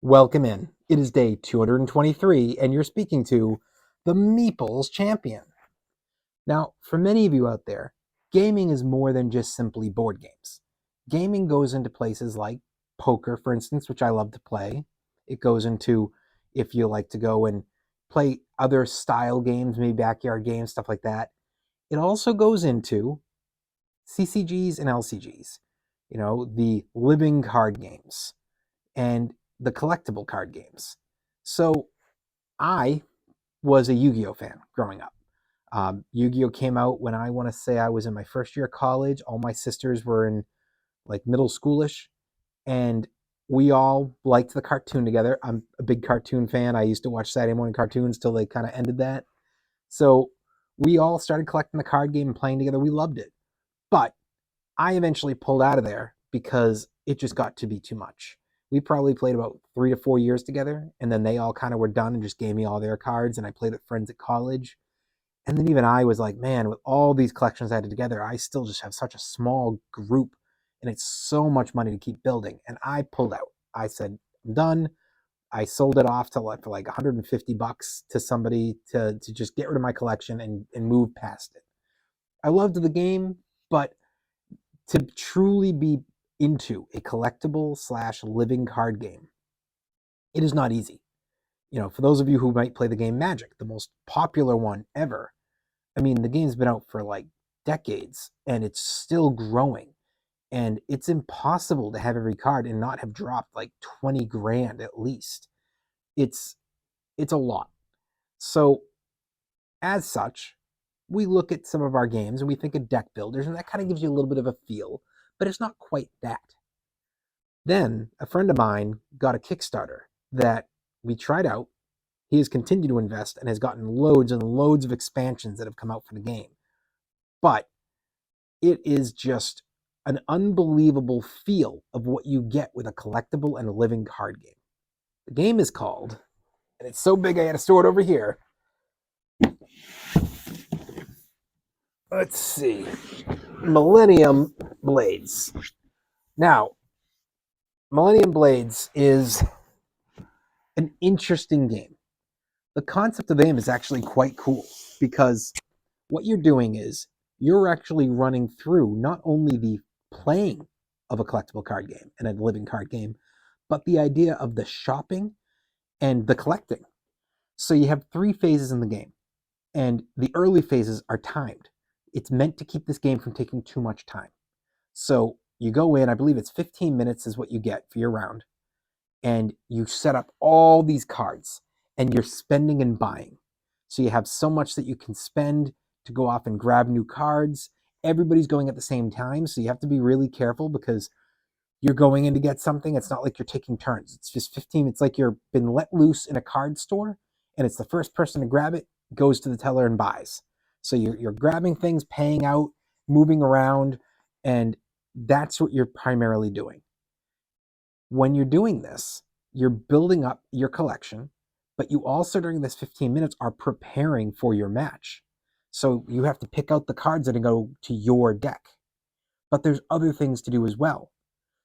Welcome in. It is day 223, and you're speaking to the Meeples Champion. Now, for many of you out there, gaming is more than just simply board games. Gaming goes into places like poker, for instance, which I love to play. It goes into if you like to go and play other style games, maybe backyard games, stuff like that. It also goes into CCGs and LCGs, the living card games and the collectible card games. So I was a Yu-Gi-Oh fan growing up. Yu-Gi-Oh came out when I want to say I was in my first year of college. All my sisters were in like middle schoolish, and we all liked the cartoon together. I'm a big cartoon fan. I used to watch Saturday morning cartoons till they kind of ended that. So we all started collecting the card game and playing together. We loved it. But I eventually pulled out of there because it just got to be too much. We probably played about 3 to 4 years together, and then they all kind of were done and just gave me all their cards, and I played with friends at college. And then even I was like, man, with all these collections I had together, I still just have such a small group, and it's so much money to keep building. And I pulled out. I said, I'm done. I sold it off to for like $150 to somebody to just get rid of my collection and move past it. I loved the game, but to truly be into a collectible slash living card game, it is not easy. For those of you who might play the game Magic, the most popular one ever, I mean, the game's been out for like decades and it's still growing. And it's impossible to have every card and not have dropped like 20 grand at least. It's a lot. So as such, we look at some of our games and we think of deck builders, and that kind of gives you a little bit of a feel, but it's not quite that. Then a friend of mine got a Kickstarter that we tried out. He has continued to invest and has gotten loads and loads of expansions that have come out for the game. But it is just an unbelievable feel of what you get with a collectible and a living card game. The game is called, and it's so big I had to store it over here. Let's see. Millennium Blades. Now, Millennium Blades is an interesting game. The concept of the game is actually quite cool because what you're doing is you're actually running through not only the playing of a collectible card game and a living card game, but the idea of the shopping and the collecting. So you have 3 phases in the game, and the early phases are timed. It's meant to keep this game from taking too much time. So you go in, I believe it's 15 minutes is what you get for your round, and you set up all these cards, and you're spending and buying. So you have so much that you can spend to go off and grab new cards. Everybody's going at the same time, so you have to be really careful because you're going in to get something. It's not like you're taking turns. It's just 15. It's like you're been let loose in a card store, and it's the first person to grab it goes to the teller and buys. So you're grabbing things, paying out, moving around, and that's what you're primarily doing. When you're doing this, you're building up your collection, but you also, during this 15 minutes, are preparing for your match. So you have to pick out the cards that go to your deck. But there's other things to do as well.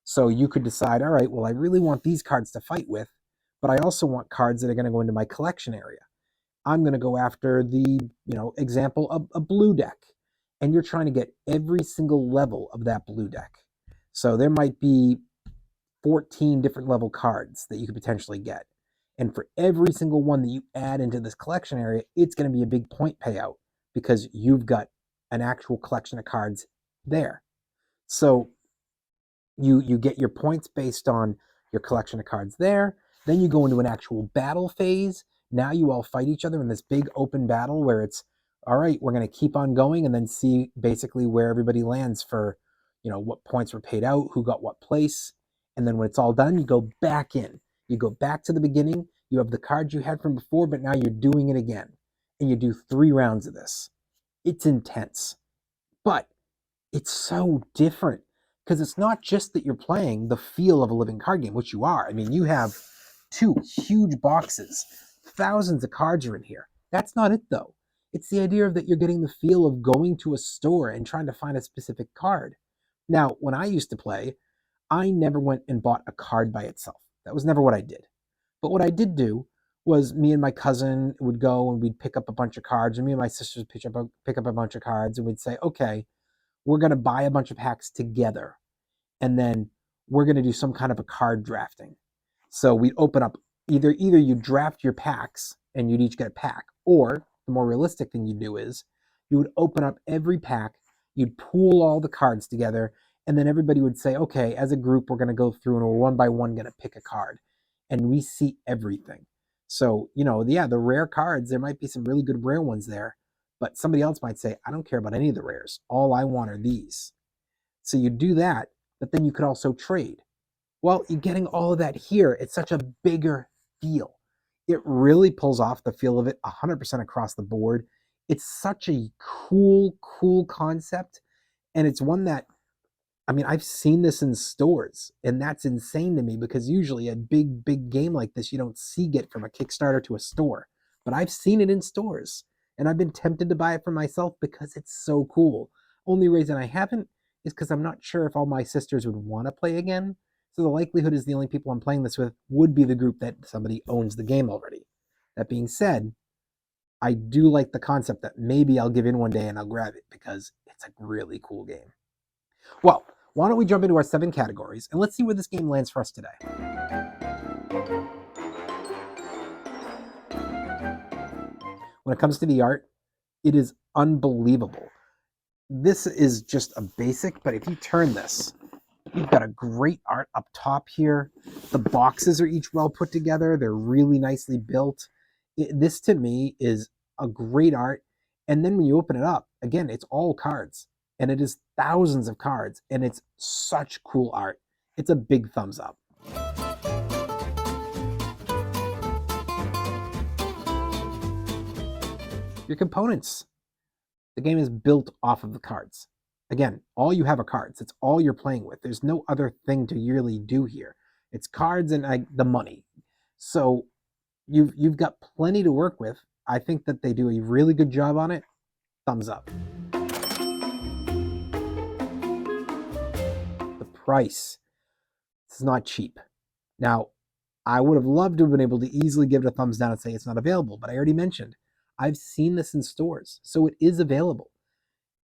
So you could decide, all right, well, I really want these cards to fight with, but I also want cards that are going to go into my collection area. I'm going to go after the, example of a blue deck. And you're trying to get every single level of that blue deck. So there might be 14 different level cards that you could potentially get. And for every single one that you add into this collection area, it's going to be a big point payout because you've got an actual collection of cards there. So you get your points based on your collection of cards there. Then you go into an actual battle phase. Now you all fight each other in this big open battle where it's, all right, we're going to keep on going and then see basically where everybody lands for, what points were paid out, who got what place. And then when it's all done, you go back in. You go back to the beginning. You have the cards you had from before, but now you're doing it again. And you do 3 rounds of this. It's intense. But it's so different because it's not just that you're playing the feel of a living card game, which you are. I mean, you have 2 huge boxes. Thousands of cards are in here. That's not it, though. It's the idea of that you're getting the feel of going to a store and trying to find a specific card. Now, when I used to play, I never went and bought a card by itself. That was never what I did. But what I did do was me and my cousin would go and we'd pick up a bunch of cards, and me and my sisters pick up a bunch of cards, and we'd say, okay, we're going to buy a bunch of packs together, and then we're going to do some kind of a card drafting. So we'd open up either you draft your packs and you'd each get a pack, or the more realistic thing you do is you would open up every pack, you'd pool all the cards together, and then everybody would say, okay, as a group, we're going to go through and we're one by one going to pick a card, and we see everything. So, yeah, the rare cards, there might be some really good rare ones there, but somebody else might say, I don't care about any of the rares. All I want are these. So you do that, but then you could also trade. Well, you're getting all of that here. It's such a bigger feel. It really pulls off the feel of it 100% across the board. It's such a cool concept. And it's one that, I've seen this in stores, and that's insane to me because usually a big game like this, you don't see get from a Kickstarter to a store. But I've seen it in stores, and I've been tempted to buy it for myself because it's so cool. Only reason I haven't is because I'm not sure if all my sisters would want to play again. So the likelihood is the only people I'm playing this with would be the group that somebody owns the game already. That being said, I do like the concept that maybe I'll give in one day and I'll grab it because it's a really cool game. Well, why don't we jump into our 7 categories and let's see where this game lands for us today. When it comes to the art, it is unbelievable. This is just a basic, but if you turn this, you've got a great art up top here. The boxes are each well put together. They're really nicely built. This to me is a great art. And then when you open it up, again, it's all cards. And it is thousands of cards. And it's such cool art. It's a big thumbs up. Your components. The game is built off of the cards. Again, all you have are cards. It's all you're playing with. There's no other thing to really do here. It's cards and the money. So you've got plenty to work with. I think that they do a really good job on it. Thumbs up. The price. It's not cheap. Now, I would have loved to have been able to easily give it a thumbs down and say it's not available, but I already mentioned I've seen this in stores, so it is available.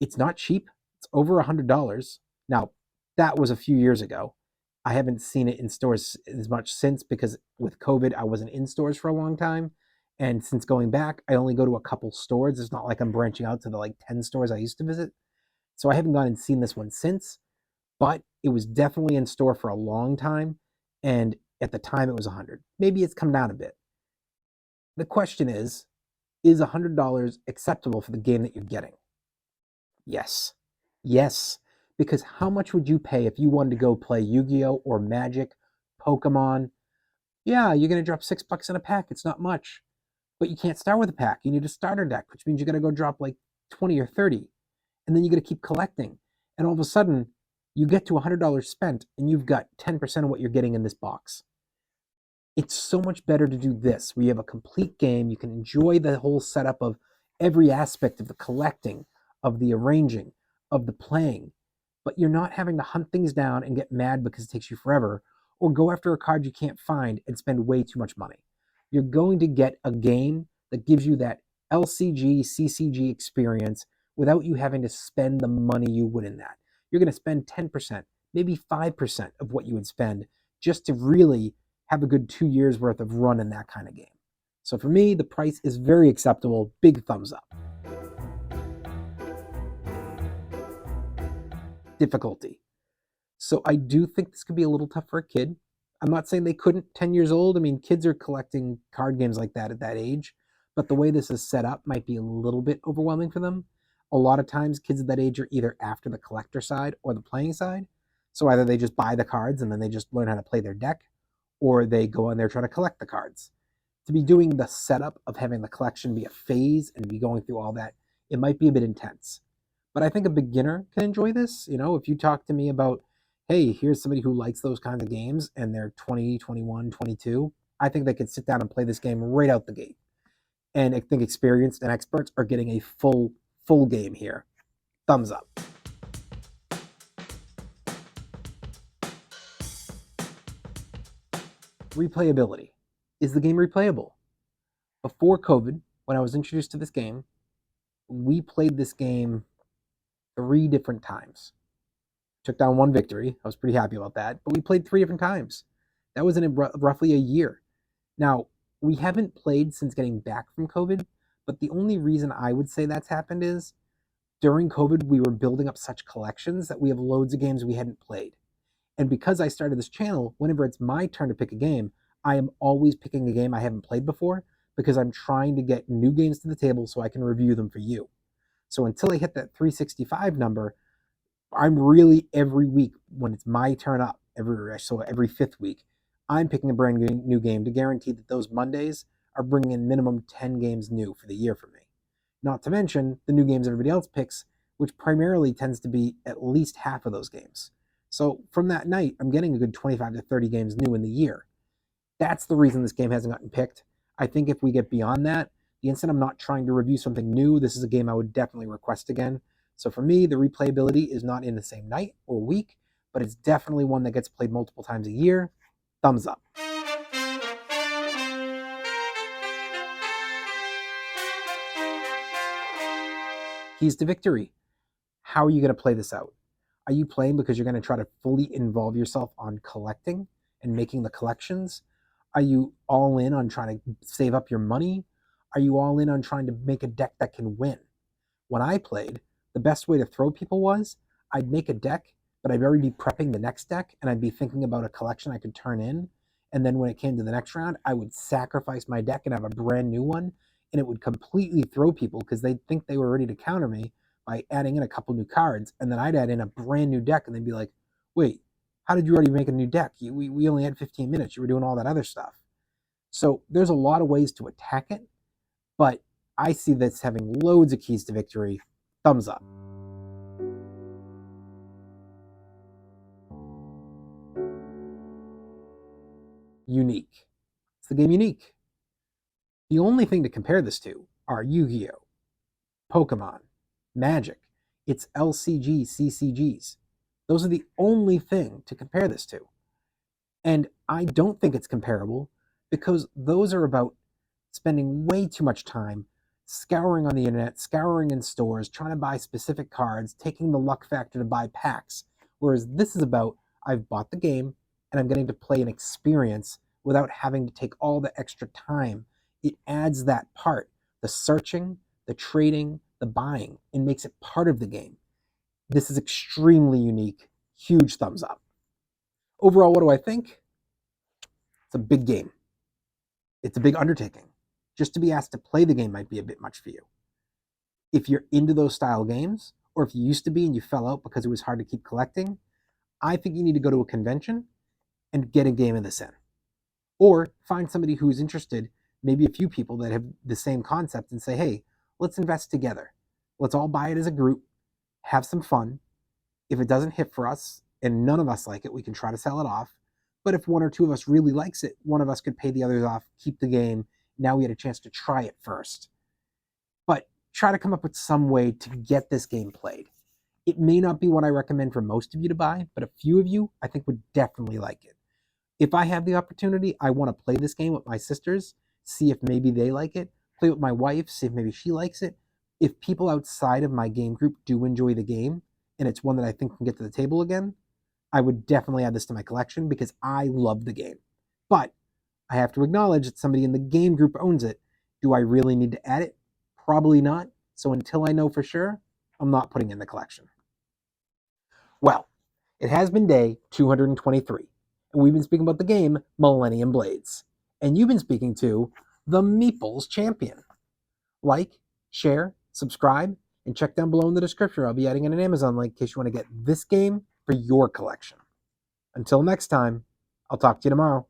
It's not cheap. It's over $100. Now, that was a few years ago. I haven't seen it in stores as much since because with COVID, I wasn't in stores for a long time. And since going back, I only go to a couple stores. It's not like I'm branching out to the 10 stores I used to visit. So I haven't gone and seen this one since, but it was definitely in store for a long time. And at the time it was 100. Maybe it's come down a bit. The question is $100 acceptable for the game that you're getting? Yes. Yes. Because how much would you pay if you wanted to go play Yu-Gi-Oh! Or Magic, Pokemon? Yeah, you're going to drop $6 in a pack. It's not much. But you can't start with a pack. You need a starter deck, which means you're going to go drop 20 or 30. And then you're going to keep collecting. And all of a sudden, you get to $100 spent and you've got 10% of what you're getting in this box. It's so much better to do this, where you have a complete game. You can enjoy the whole setup of every aspect of the collecting, of the arranging, of the playing, but you're not having to hunt things down and get mad because it takes you forever, or go after a card you can't find and spend way too much money. You're going to get a game that gives you that LCG, CCG experience without you having to spend the money you would in that. You're going to spend 10%, maybe 5% of what you would spend just to really have a good 2 years worth of run in that kind of game. So for me, the price is very acceptable. Big thumbs up. Difficulty. So I do think this could be a little tough for a kid. I'm not saying they couldn't. 10 years old, kids are collecting card games like that at that age, but the way this is set up might be a little bit overwhelming for them. A lot of times kids at that age are either after the collector side or the playing side. So either they just buy the cards and then they just learn how to play their deck, or they go in there trying to collect the cards. To be doing the setup of having the collection be a phase and be going through all that, it might be a bit intense. But I think a beginner can enjoy this. If you talk to me about, hey, here's somebody who likes those kinds of games and they're 20, 21, 22, I think they could sit down and play this game right out the gate. And I think experienced and experts are getting a full game here. Thumbs up. Replayability. is the game replayable? Before COVID, when I was introduced to this game, we played this game 3 different times. Took down 1 victory. I was pretty happy about that. But we played 3 different times. That was in roughly a year. Now, we haven't played since getting back from COVID, but the only reason I would say that's happened is during COVID, we were building up such collections that we have loads of games we hadn't played. And because I started this channel, whenever it's my turn to pick a game, I am always picking a game I haven't played before because I'm trying to get new games to the table so I can review them for you. So until I hit that 365 number, I'm really every week when it's my turn up, every 5th week, I'm picking a brand new game to guarantee that those Mondays are bringing in minimum 10 games new for the year for me. Not to mention the new games everybody else picks, which primarily tends to be at least half of those games. So from that night, I'm getting a good 25 to 30 games new in the year. That's the reason this game hasn't gotten picked. I think if we get beyond that, the instant I'm not trying to review something new, this is a game I would definitely request again. So for me, the replayability is not in the same night or week, but it's definitely one that gets played multiple times a year. Thumbs up. Keys to victory. How are you going to play this out? Are you playing because you're going to try to fully involve yourself on collecting and making the collections? Are you all in on trying to save up your money? Are you all in on trying to make a deck that can win? When I played, the best way to throw people was I'd make a deck, but I'd already be prepping the next deck and I'd be thinking about a collection I could turn in. And then when it came to the next round, I would sacrifice my deck and have a brand new one. And it would completely throw people because they'd think they were ready to counter me by adding in a couple new cards. And then I'd add in a brand new deck and they'd be like, wait, how did you already make a new deck? We only had 15 minutes. You were doing all that other stuff. So there's a lot of ways to attack it, but I see this having loads of keys to victory. Thumbs up. Unique. It's the game Unique. The only thing to compare this to are Yu-Gi-Oh!, Pokemon, Magic. It's LCG, CCGs. Those are the only thing to compare this to. And I don't think it's comparable because those are about spending way too much time scouring on the internet, scouring in stores, trying to buy specific cards, taking the luck factor to buy packs. Whereas this is about I've bought the game and I'm getting to play an experience without having to take all the extra time. It adds that part, the searching, the trading, the buying, and makes it part of the game. This is extremely unique. Huge thumbs up. Overall, what do I think? It's a big game. It's a big undertaking. Just to be asked to play the game might be a bit much for you. If you're into those style games, or if you used to be and you fell out because it was hard to keep collecting, I think you need to go to a convention and get a game of this in. Or find somebody who's interested, maybe a few people that have the same concept, and say, hey, let's invest together. Let's all buy it as a group, have some fun. If it doesn't hit for us and none of us like it, we can try to sell it off. But if 1 or 2 of us really likes it, one of us could pay the others off, keep the game. Now we had a chance to try it first. But try to come up with some way to get this game played. It may not be what I recommend for most of you to buy, but a few of you I think would definitely like it. If I have the opportunity, I want to play this game with my sisters, see if maybe they like it, play with my wife, see if maybe she likes it. If people outside of my game group do enjoy the game, and it's one that I think can get to the table again, I would definitely add this to my collection because I love the game. But I have to acknowledge that somebody in the game group owns it. Do I really need to add it? Probably not. So until I know for sure, I'm not putting it in the collection. Well, it has been day 223, and we've been speaking about the game Millennium Blades. And you've been speaking to the Meeples Champion. Like, share, subscribe, and check down below in the description. I'll be adding in an Amazon link in case you want to get this game for your collection. Until next time, I'll talk to you tomorrow.